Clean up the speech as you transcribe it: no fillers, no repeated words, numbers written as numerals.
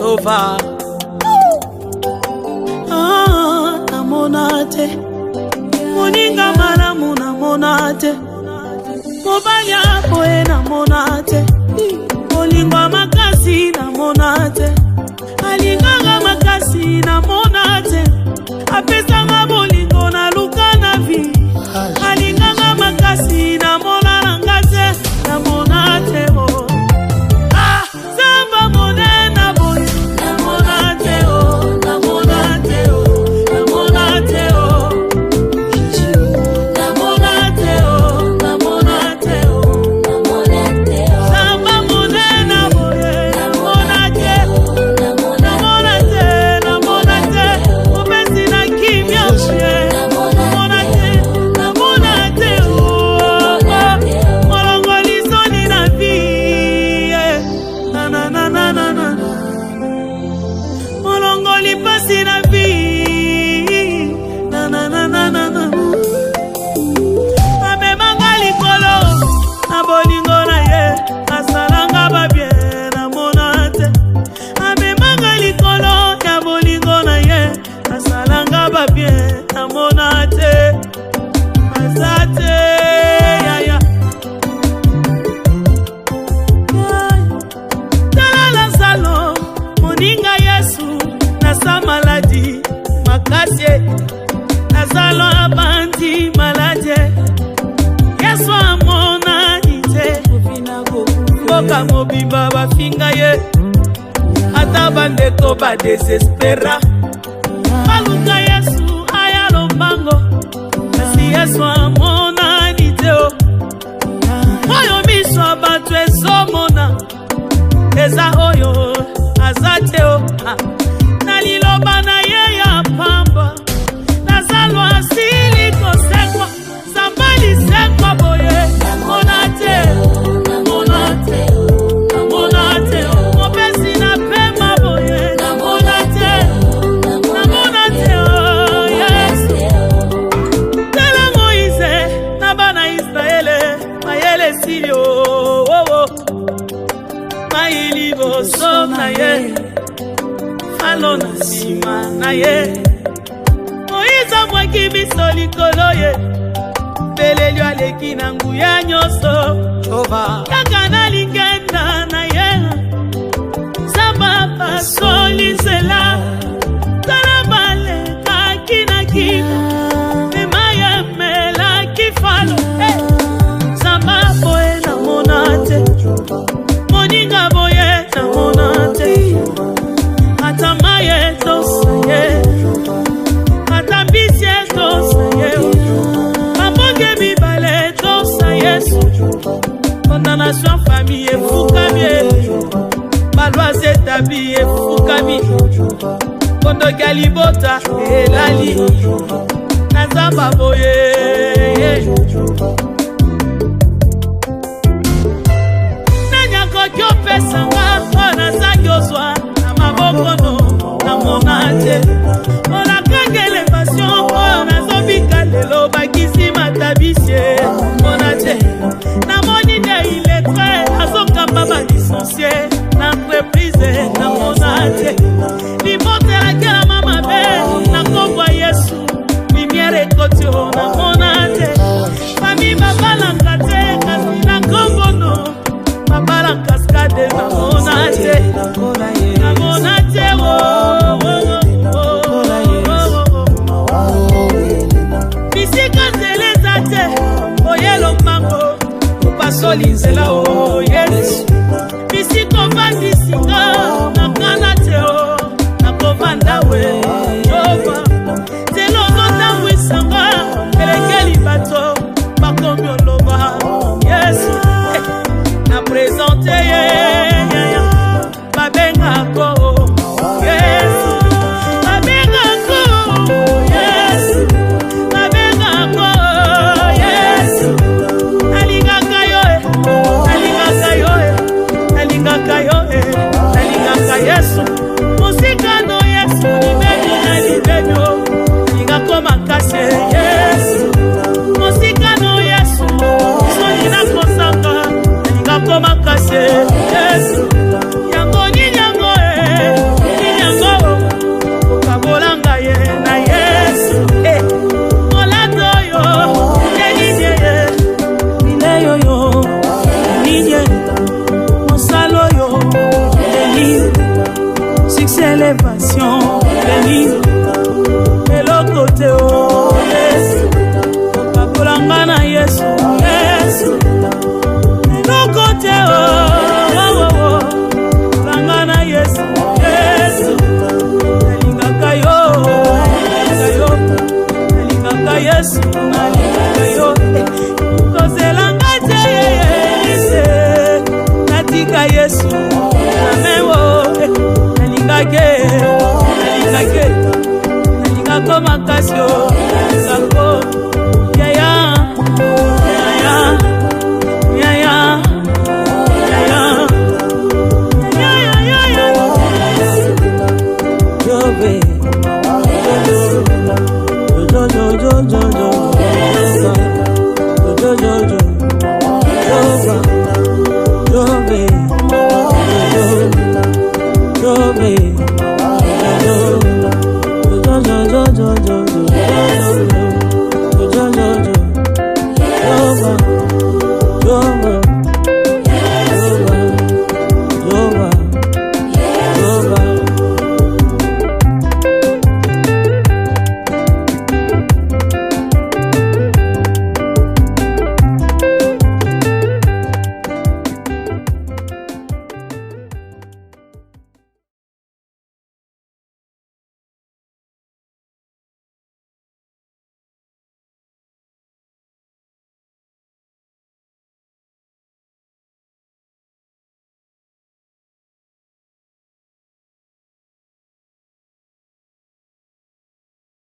Jehova. Namonate moninga malamu namonate mobanya boye namonate olingwa makasi namonate alinganga makasi namonate apesanga bolingo na luka na vi alinganga makasi namona nangate namonate o samba monena boye namonate o namonate o namonate o namonate o namonate o namonate o samba monena boye namonate namonate namonate obesi na kimya boye namonate namonate o molongoli soni na vie na na na na na na molongoli pasi na vie na na na na na na amemanga likolo na bolingo na ye asalanga babie namonate amemanga likolo ya bolingo na ye asalanga babie namonate azate yaya talala salo moninga Yesu nasa maladi makasi nazalo abandi maladi Yesu amona nite boka mobimba bafinga ye ata bandeko ba desespera baluka Yesu aya lombango kasi Yesu amona nite oyo miso batu ezomona eza oyo azate na liloba na ye ya pamba nazalo asili kosekwa sambali sekwa boye namonate namonate namonate mopesi na pema boye namonate namonate Yesu tela Moise na bana Israele mayele silio maili boso na ye alo na sima na ye Moise mwaki biso likolo ye belelio aleki na nguya nyoso kaka na lingenda na ye samba pasoli zela tala baleka kina kina emaye mela kifalo samba boye na monate moninga boye na monate atamaye tosaye atambisye tosaye maboge mibale tosaye condamnation famille efukami baloise établi efukami kondoka libota elali nazamba boye nanyako pesanga ona zangozwa na mabokono na monate ona kangele passion ona zobika lelo bakisi matabisye monate na monine iletre azokamba ba licencié na entreprise na monate libotela kela mama be na kongwa Yesu lumière ekotio na monate fami babalanga te kasi na kongono babala cascade na monate na monate bisika zeleza te oyelo mango upasoli nzela Yesu bisiko vandisinga na kana te na kovanda we Jehova telo zotangwisanga elekeli bato bakomi oloba Yesu na présente ye babenga ko Yesu babenga ko Yesu babenga ko Yesu alingaka yo eleva